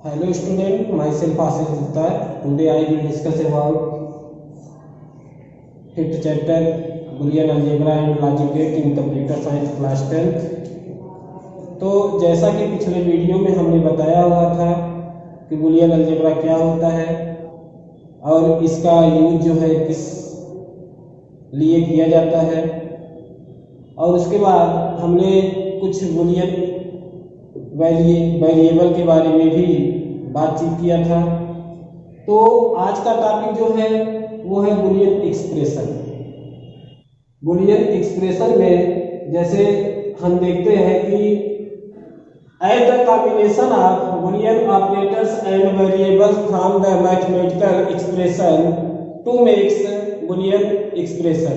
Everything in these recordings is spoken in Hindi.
Hello student, myself Ashish Gupta. Today I will discuss about fifth chapter Boolean algebra and logic gate in computer science class 10th. तो जैसा कि पिछले वीडियो में हमने बताया हुआ था कि बूलियन अलजेब्रा क्या होता है और इसका यूज जो है किस लिए किया जाता है, और उसके बाद हमने कुछ बूलियन वेरिएबल के बारे में भी बातचीत किया था। तो आज का टॉपिक जो है वो है बूलियन एक्सप्रेशन। बूलियन एक्सप्रेशन में जैसे हम देखते हैं कि as the combination of Boolean operators and variables from the mathematical expression to makes Boolean expression.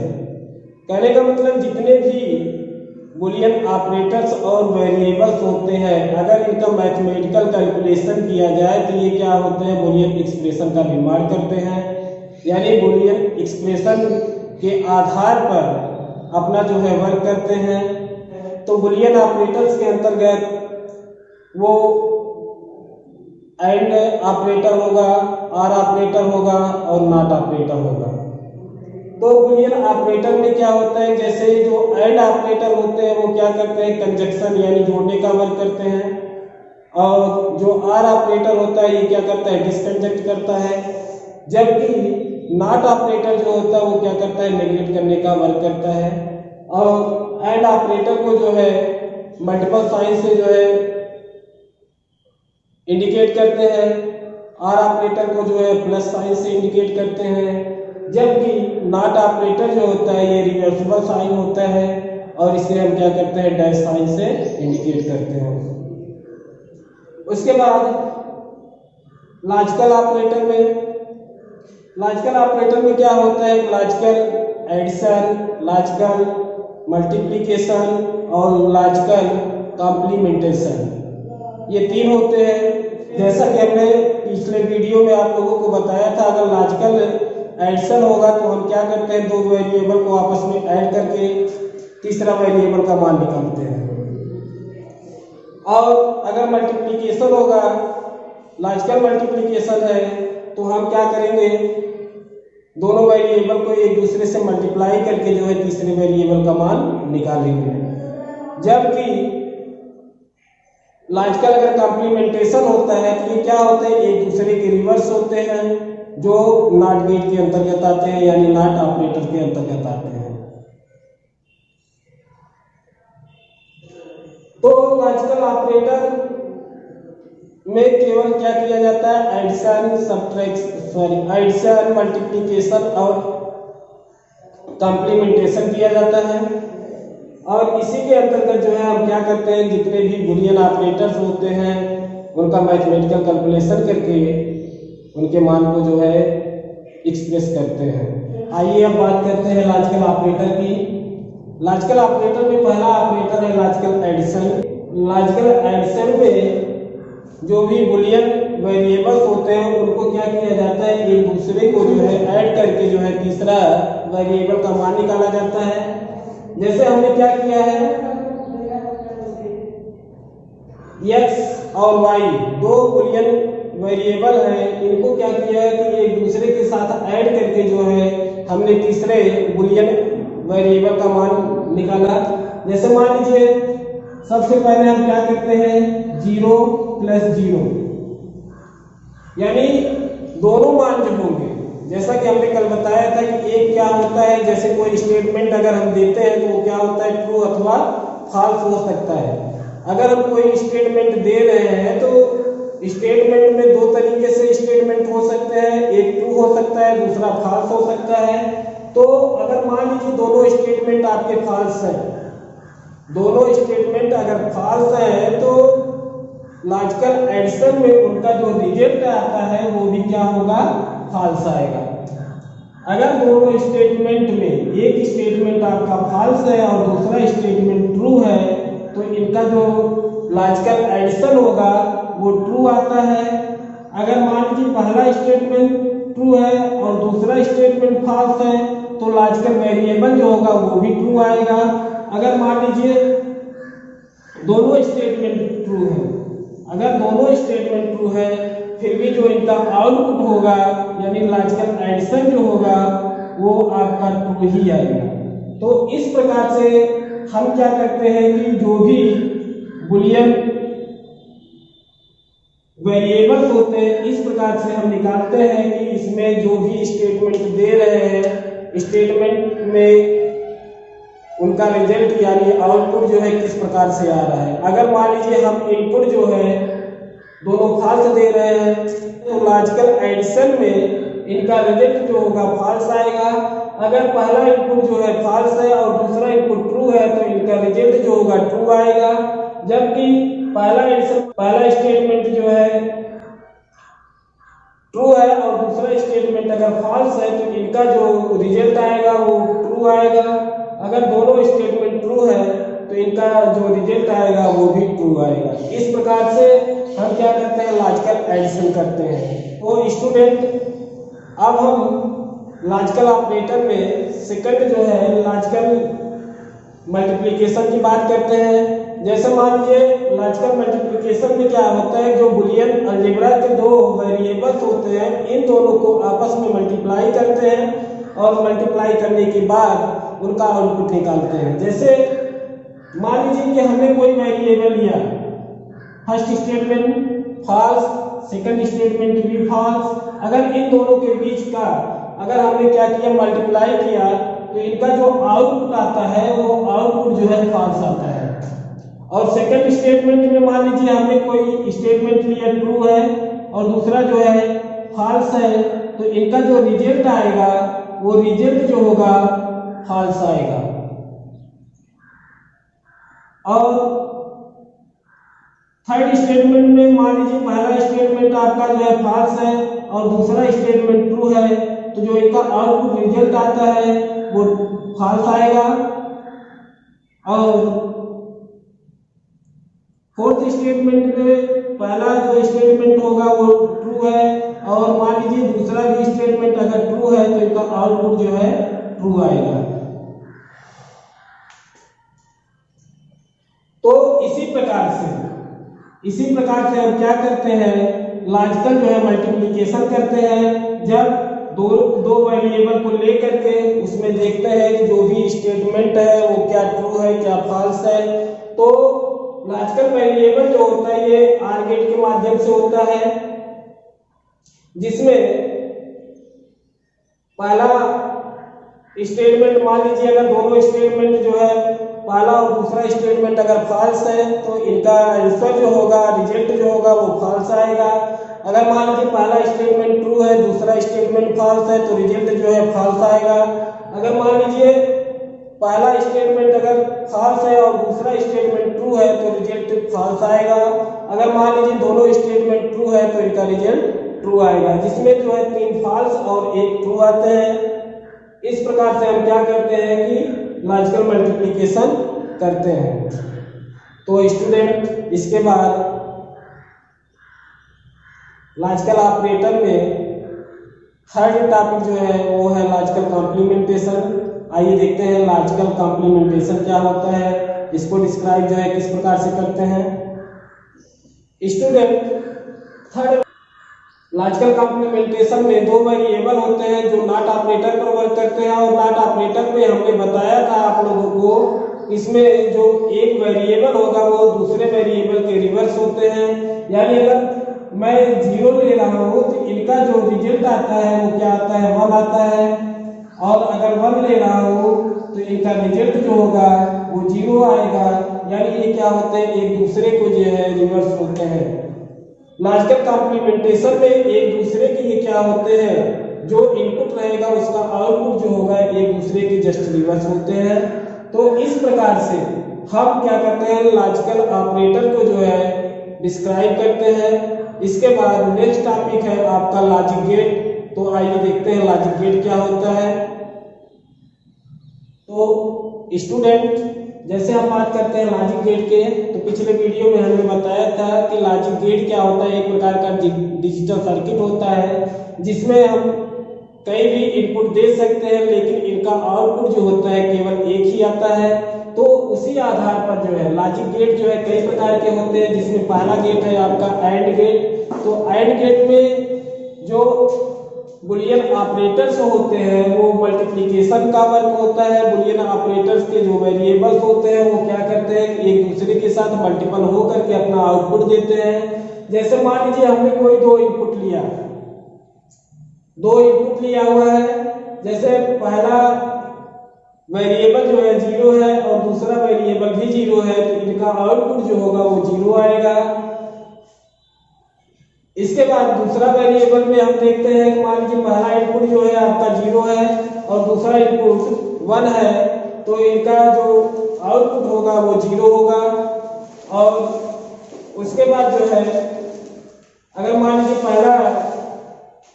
कहने का मतलब जितने भी बूलियन ऑपरेटर्स और वेरिएबल्स होते हैं, अगर इनका मैथमेटिकल कैलकुलेशन किया जाए तो ये क्या होते हैं, बूलियन एक्सप्रेशन का निर्माण करते हैं। यानी बूलियन एक्सप्रेशन के आधार पर अपना जो है वर्क करते हैं। तो बूलियन ऑपरेटर्स के अंतर्गत वो एंड ऑपरेटर होगा, आर ऑपरेटर होगा और नॉट ऑपरेटर होगा। तो बूलियन ऑपरेटर में क्या होता है, जैसे जो एंड ऑपरेटर होते हैं वो क्या करते हैं, कंजक्शन यानी जोड़ने का वर्क करते हैं, और जो आर ऑपरेटर होता है ये क्या करता है, डिसकंजक्ट करता है। जबकि नॉट ऑपरेटर जो होता है वो क्या करता है, नेगलेक्ट करने का वर्क करता है। और एंड ऑपरेटर को जो है मल्टीपल साइन से जो है इंडिकेट करते हैं, आर ऑपरेटर को जो है प्लस साइन से इंडिकेट करते हैं। जबकि नॉट ऑपरेटर जो होता है ये रिवर्सिबल साइन होता है और इसे हम क्या करते हैं, डैश साइन से इंडिकेट करते हैं। उसके बाद लॉजिकल ऑपरेटर में क्या होता है, लॉजिकल एडिशन, लॉजिकल मल्टीप्लिकेशन और लॉजिकल कॉम्प्लीमेंटेशन, ये तीन होते हैं। जैसा कि हमने पिछले वीडियो में आप लोगों को बताया था, अगर लॉजिकल एडिशन होगा तो हम क्या करते हैं, दो वेरिएबल को आपस में ऐड करके तीसरा वेरिएबल का मान निकालते हैं। और अगर मल्टीप्लिकेशन होगा, लॉजिकल मल्टीप्लिकेशन है, तो हम क्या करेंगे, दोनों वेरिएबल को एक दूसरे से मल्टीप्लाई करके जो है तीसरे वेरिएबल का मान निकालेंगे। जबकि लॉजिकल अगर कॉम्प्लीमेंटेशन होता है तो ये क्या होता है, एक दूसरे के रिवर्स होते हैं, जो नॉट गेट के अंतर्गत आते हैं, यानी नॉट ऑपरेटर के अंतर्गत आते हैं। तो लॉजिकल ऑपरेटर में केवल क्या किया जाता है, एडिशन, मल्टीप्लिकेशन और कॉम्प्लीमेंटेशन किया जाता है। और इसी के अंतर्गत जो है हम क्या करते हैं, जितने भी बूलियन ऑपरेटर्स होते हैं उनका मैथमेटिकल कैलकुलेशन करके उनके मान को जो है एक्सप्रेस करते हैं। आइए अब बात करते हैं लॉजिकल ऑपरेटर की। लॉजिकल ऑपरेटर में पहला ऑपरेटर है लॉजिकल एडिशन। लॉजिकल एडिशन में जो भी बूलियन वेरिएबल्स होते हैं उनको क्या किया जाता है, एक दूसरे को जो है ऐड करके जो है तीसरा वेरिएबल का मान निकाला जाता है। जैसे हमने क्या किया है, x और y दो बूलियन वेरिएबल है, इनको क्या किया है कि एक दूसरे के साथ ऐड करके जो है हमने तीसरे बूलियन वेरिएबल का मान निकाला। जैसे मान लीजिए सबसे पहले हम क्या करते हैं, 0 + 0, यानी दोनों मान जो होंगे, जैसा कि हमने कल बताया था कि एक क्या होता है, जैसे कोई स्टेटमेंट अगर हम देते हैं तो वो क्या होता है, ट्रू अथवा फॉल्स हो सकता है। अगर हम कोई स्टेटमेंट दे रहे हैं तो स्टेटमेंट में दो तरीके से स्टेटमेंट हो सकते हैं, एक ट्रू हो सकता है, दूसरा फॉल्स हो सकता है। तो अगर मान लीजिए दोनों स्टेटमेंट आपके फॉल्स हैं, दोनों स्टेटमेंट अगर फॉल्स हैं तो लॉजिकल एडिशन में उनका जो रिजल्ट आता है वो भी क्या होगा, फॉल्स आएगा। अगर दोनों स्टेटमेंट में एक स्टेटमेंट आपका फॉल्स है और दूसरा स्टेटमेंट ट्रू है तो इनका जो लॉजिकल एडिशन होगा वो ट्रू आता है। अगर मान लीजिए पहला स्टेटमेंट ट्रू है और दूसरा स्टेटमेंट फॉल्स है तो लॉजिकल वेरिएबल जो होगा वो भी ट्रू आएगा। अगर मान लीजिए दोनों स्टेटमेंट ट्रू है अगर दोनों स्टेटमेंट ट्रू है फिर भी जो इनका आउटपुट होगा यानी लॉजिकल एडिशन जो होगा वो आपका ट्रू ही आएगा। तो इस प्रकार से हम क्या करते हैं कि जो भी बुलियन वेरिएबल्स होते हैं इस प्रकार से हम निकालते हैं कि इसमें जो भी स्टेटमेंट दे रहे हैं स्टेटमेंट में उनका रिजल्ट यानी आउटपुट जो है किस प्रकार से आ रहा है। अगर मान लीजिए हम इनपुट जो है दोनों फॉल्स दे रहे हैं तो लॉजिकल एडिशन में इनका रिजल्ट जो होगा फॉल्स आएगा। अगर पहला इनपुट जो है फॉल्स है और दूसरा इनपुट ट्रू है तो इनका रिजल्ट जो होगा ट्रू आएगा। जबकि पहला स्टेटमेंट जो है ट्रू है और दूसरा स्टेटमेंट अगर फॉल्स है तो इनका जो रिजल्ट आएगा वो ट्रू आएगा। अगर दोनों स्टेटमेंट ट्रू है तो इनका जो रिजल्ट आएगा वो भी ट्रू आएगा। इस प्रकार से हम क्या करते हैं लॉजिकल एडिशन करते हैं। तो स्टूडेंट अब हम लॉजिकल ऑपरेटर में सेकंड जो है लॉजिकल मल्टीप्लिकेशन की बात करते हैं। जैसे मान लीजिए लॉजिकल मल्टीप्लिकेशन में क्या होता है जो बुलियन अलजेब्रा के दो वेरिएबल्स होते हैं इन दोनों को आपस में मल्टीप्लाई करते हैं और मल्टीप्लाई करने के बाद उनका आउटपुट निकालते हैं। जैसे मान लीजिए कि हमने कोई वेरिएबल लिया, first statement false, second statement भी फॉल्स। अगर इन दोनों के बीच का अगर हमने क्या किया मल्टीप्लाई किया तो इनका जो आउटपुट आता है वो आउटपुट जो है फॉल्स आता है। और सेकंड स्टेटमेंट में मान लीजिए हमने कोई स्टेटमेंट लिया ट्रू है और दूसरा जो है फॉल्स है तो इनका जो रिजल्ट आएगा वो रिजल्ट जो होगा फॉल्स आएगा। और थर्ड स्टेटमेंट में मान लीजिए पहला स्टेटमेंट आपका जो है फॉल्स है और दूसरा स्टेटमेंट ट्रू है तो जो इनका आउटपुट रिजल्ट आता है वो फॉल्स आएगा। और फोर्थ स्टेटमेंट में पहला जो स्टेटमेंट होगा वो ट्रू है और मान लीजिए दूसरा भी स्टेटमेंट अगर ट्रू है तो इनका आउटपुट जो है ट्रू आएगा। तो इसी प्रकार से हम क्या करते हैं लॉजिकल जो है मल्टीप्लिकेशन करते हैं। जब दो वेरिएबल को लेकर के उसमें देखते हैं कि जो भी स्टेटमेंट है वो क्या ट्रू है क्या फॉल्स है। तो लॉजिकल वेरिएबल जो होता है ये आर गेट के माध्यम से होता है जिसमें पहला स्टेटमेंट मान लीजिए अगर दोनों स्टेटमेंट जो है पहला और दूसरा स्टेटमेंट अगर फॉल्स है तो इनका आंसर जो होगा रिजल्ट जो होगा वो फॉल्स आएगा। अगर मान लीजिए पहला स्टेटमेंट ट्रू है दूसरा स्टेटमेंट फॉल्स है तो रिजल्ट जो है फॉल्स आएगा। अगर मान लीजिए पहला स्टेटमेंट अगर फॉल्स है और दूसरा स्टेटमेंट ट्रू है तो रिजल्ट फॉल्स आएगा। अगर मान लीजिए दोनों स्टेटमेंट ट्रू है तो इनका रिजल्ट ट्रू आएगा जिसमें जो है 3 फॉल्स और 1 ट्रू आते हैं। इस प्रकार से हम क्या करते हैं कि लॉजिकल मल्टीप्लिकेशन करते हैं। तो स्टूडेंट इसके बाद लॉजिकल ऑपरेटर में थर्ड टॉपिक जो है वो है लॉजिकल कॉम्प्लीमेंटेशन। आइए देखते हैं लॉजिकल कॉम्प्लीमेंटेशन क्या होता है, इसको डिस्क्राइब जो है किस प्रकार से करते हैं। स्टूडेंट थर्ड लॉजिकल कॉम्प्लीमेंटेशन में दो वेरिएबल होते हैं जो नॉट ऑपरेटर पर वर्क करते हैं और नॉट ऑपरेटर में हमने बताया था आप लोगों को इसमें जो एक वेरिएबल होगा वो दूसरे वेरिएबल के रिवर्स होते हैं। यानी अगर मैं 0 ले रहा हूँ तो इनका जो रिजल्ट आता है वो क्या आता है 1 आता है और अगर 1 ले रहा हूँ तो इनका रिजल्ट जो होगा वो 0 आएगा। यानी ये क्या होते हैं एक दूसरे को जो है रिवर्स होते हैं। लॉजिकल कॉम्प्लीमेंटेशन में एक दूसरे के ये क्या होते हैं जो इनपुट रहेगा उसका आउटपुट जो होगा एक दूसरे के जस्ट रिवर्स होते हैं। तो इस प्रकार से हम क्या करते हैं लॉजिकल ऑपरेटर को जो है डिस्क्राइब करते हैं। इसके बाद नेक्स्ट टॉपिक है आपका लॉजिक गेट। तो आइए देखते हैं लॉजिक गेट क्या होता है। तो स्टूडेंट जैसे हम बात करते हैं लॉजिक गेट के तो पिछले वीडियो में हमने बताया था कि लॉजिक गेट क्या होता है एक प्रकार का डिजिटल सर्किट होता है जिसमें हम कई भी इनपुट दे सकते हैं लेकिन इनका आउटपुट जो होता है केवल एक ही आता है। तो उसी आधार पर जो है लॉजिक गेट जो है कई प्रकार के होते हैं, जिसमें पहला गेट है आपका एंड गेट। तो एंड गेट में जो बुलियन ऑपरेटर्स होते हैं वो मल्टीप्लिकेशन का वर्क होता है। बुलियन ऑपरेटर्स के जो वेरिएबल्स होते हैं वो क्या करते हैं, एक दूसरे के साथ मल्टीपल हो करके अपना आउटपुट देते हैं। जैसे मान लीजिए हमने कोई दो इनपुट लिया हुआ है, जैसे पहला वेरिएबल जो है 0 है और दूसरा वेरिएबल भी 0 है, तो इनका आउटपुट जो होगा वो 0 आएगा। इसके बाद दूसरा वेरिएबल में हम देखते हैं कि मान लीजिए पहला इनपुट जो है आपका 0 है और दूसरा इनपुट 1 है, तो इनका जो आउटपुट होगा वो 0 होगा। और उसके बाद जो है अगर मान लीजिए पहला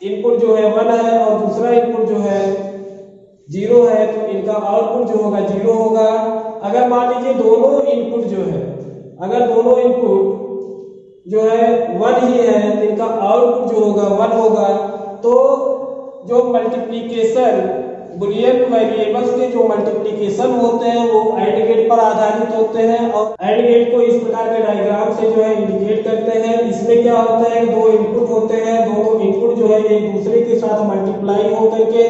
इनपुट जो है 1 है और दूसरा इनपुट जो है 0 है, तो इनका आउटपुट जो होगा 0 होगा। अगर मान लीजिए दोनों इनपुट जो है 1 ही है, तो इनका आउटपुट जो होगा 1 होगा। तो जो मल्टीप्लिकेशन बुलियन वेरिएबल्स के जो मल्टीप्लिकेशन होते हैं वो एंड गेट पर आधारित होते हैं, और एंड गेट को इस प्रकार के डायग्राम से जो है इंडिकेट करते हैं। इसमें क्या होता है, दो इनपुट होते हैं, दोनों इनपुट जो है एक दूसरे के साथ मल्टीप्लाई हो करके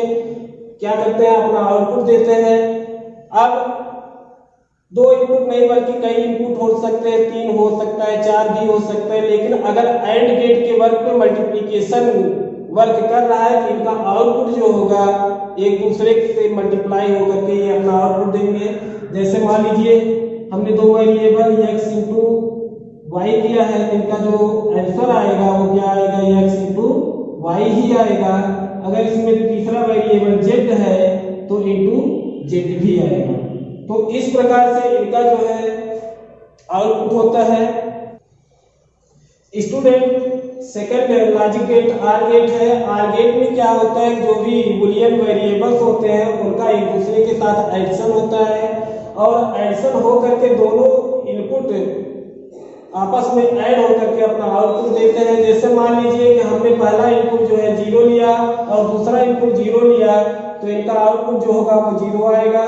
क्या करते हैं, अपना आउटपुट देते हैं। अब दो इनपुट नहीं बल्कि कई इनपुट हो सकते हैं, 3 हो सकता है, 4 भी हो सकते हैं, लेकिन अगर एंड गेट के वर्क में मल्टीप्लिकेशन वर्क कर रहा है तो इनका आउटपुट जो होगा एक दूसरे से मल्टीप्लाई होकर के ये अपना आउटपुट देंगे। जैसे मान लीजिए हमने दो वेरिएबल x इंटू वाई किया है, तो इनका जो आंसर आएगा वो क्या आएगा, x इंटू वाई ही आएगा। अगर इसमें तीसरा वेरिएबल z है तो इंटू z भी आएगा। तो इस प्रकार से इनका जो है आउटपुट होता है। Student, second logic gate OR gate है। आर गेट में क्या होता है, जो भी बुलियन वेरिएबल्स होते हैं उनका एक दूसरे के साथ एडिशन होता है, और एडिशन हो करके दोनों इनपुट आपस में ऐड होकर के अपना आउटपुट देते हैं। जैसे मान लीजिए कि हमने पहला इनपुट जो है 0 लिया और दूसरा इनपुट 0 लिया, तो इनका आउटपुट जो होगा वो 0 आएगा।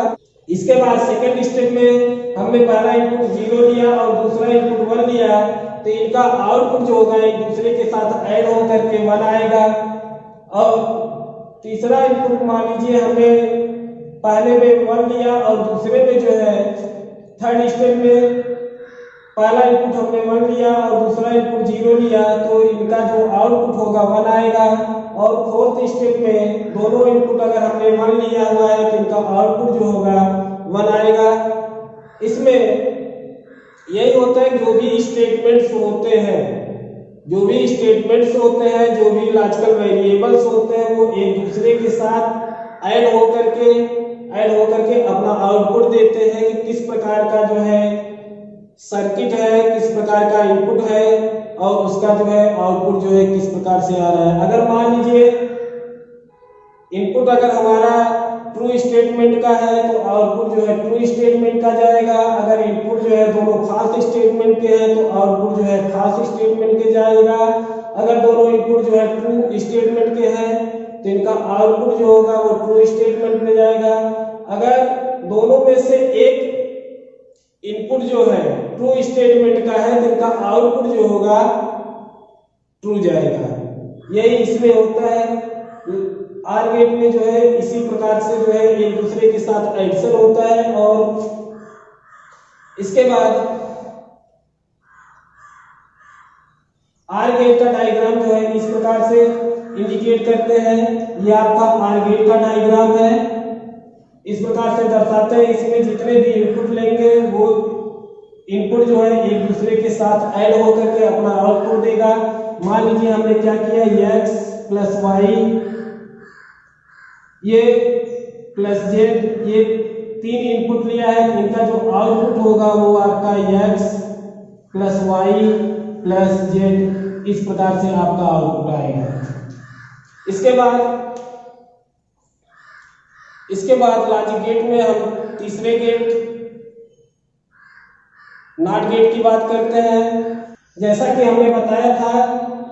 इसके बाद सेकंड स्टेप में हमने पहला इनपुट 0 लिया और दूसरा इनपुट 1 लिया, तो इनका आउटपुट जो होगा एक दूसरे के साथ ऐड हो करके 1 आएगा। और तीसरा इनपुट मान लीजिए हमने पहले में 1 लिया और दूसरे में जो है थर्ड स्टेप में पहला इनपुट हमने 1 लिया और दूसरा इनपुट 0 लिया, तो इनका जो आउटपुट होगा 1 आएगा। और फोर्थ स्टेप में दोनों इनपुट अगर हमने 1 लिया हुआ है तो इनका आउटपुट जो होगा 1 आएगा। इसमें यही होता है, जो भी स्टेटमेंट्स होते हैं, जो भी लॉजिकल वेरिएबल्स होते हैं वो एक दूसरे के साथ ऐड होकर के अपना आउटपुट देते हैं कि किस प्रकार का जो है सर्किट है, किस प्रकार का इनपुट है और उसका जो है आउटपुट जो है किस प्रकार से आ रहा है। अगर मान लीजिए इनपुट अगर हमारा ट्रू स्टेटमेंट का है तो आउटपुट जो है ट्रू स्टेटमेंट का जाएगा। अगर इनपुट जो है दोनों फॉल्स स्टेटमेंट के हैं तो आउटपुट जो है फॉल्स स्टेटमेंट के जाएगा। अगर दोनों इनपुट जो है ट्रू स्टेटमेंट के हैं तो इनका आउटपुट जो होगा वो ट्रू स्टेटमेंट में जाएगा। अगर दोनों में से एक इनपुट जो है ट्रू स्टेटमेंट का है तो इनका आउटपुट जो होगा ट्रू जाएगा। यही इसमें होता है। आर गेट में जो है इसी प्रकार से जो है एक दूसरे के साथ एडिशन होता है। और इसके बाद आर गेट का डायग्राम जो है इस प्रकार से इंडिकेट करते हैं। ये आपका आर गेट का डायग्राम है, इस प्रकार से दर्शाते हैं। इसमें जितने भी इनपुट लेंगे वो इनपुट जो है एक दूसरे के साथ ऐड होकर के अपना आउटपुट देगा। मान लीजिए हमने क्या किया, x प्लस वाई ये प्लस जेड, ये 3 इनपुट लिया है। इनका जो आउटपुट होगा वो आपका x plus y plus z, इस प्रकार से आपका आउटपुट आएगा। इसके बाद लॉजिक गेट में हम तीसरे गेट नॉट गेट की बात करते हैं। जैसा कि हमने बताया था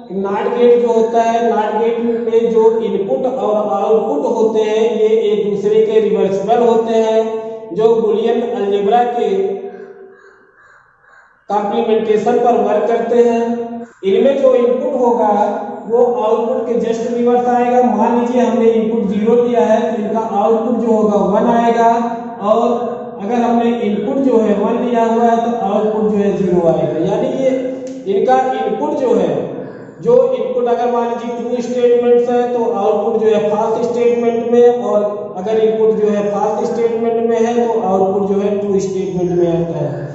कि नॉट गेट जो होता है, नॉट गेट में जो इनपुट और आउटपुट होते हैं ये एक दूसरे के रिवर्सिबल होते हैं। जो बुलियन अलजेब्रा के कॉम्प्लीमेंटेशन पर वर्क करते हैं। इनमें जो इनपुट होगा वो आउटपुट के जस्ट रिवर्स आएगा। मान लीजिए हमने इनपुट 0 दिया है तो इनका आउटपुट जो होगा 1 आएगा, और अगर हमने इनपुट जो है 1 लिया हुआ है तो आउटपुट जो है 0 आएगा। यानी ये इनका इनपुट जो है, जो इनपुट अगर मान लीजिए ट्रू स्टेटमेंट्स है तो आउटपुट जो है फॉल्स स्टेटमेंट में, और अगर इनपुट जो है फॉल्स स्टेटमेंट में है तो आउटपुट जो है ट्रू स्टेटमेंट में आता है।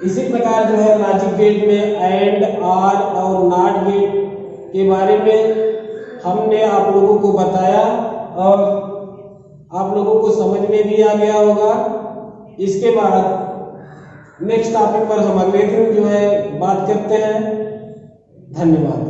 इसी प्रकार जो है लॉजिक गेट में एंड, आर और नॉट गेट के बारे में हमने आप लोगों को बताया और आप लोगों को समझ में भी आ गया होगा। इसके बाद नेक्स्ट टॉपिक पर हम अगले दिन जो है बात करते हैं। धन्यवाद।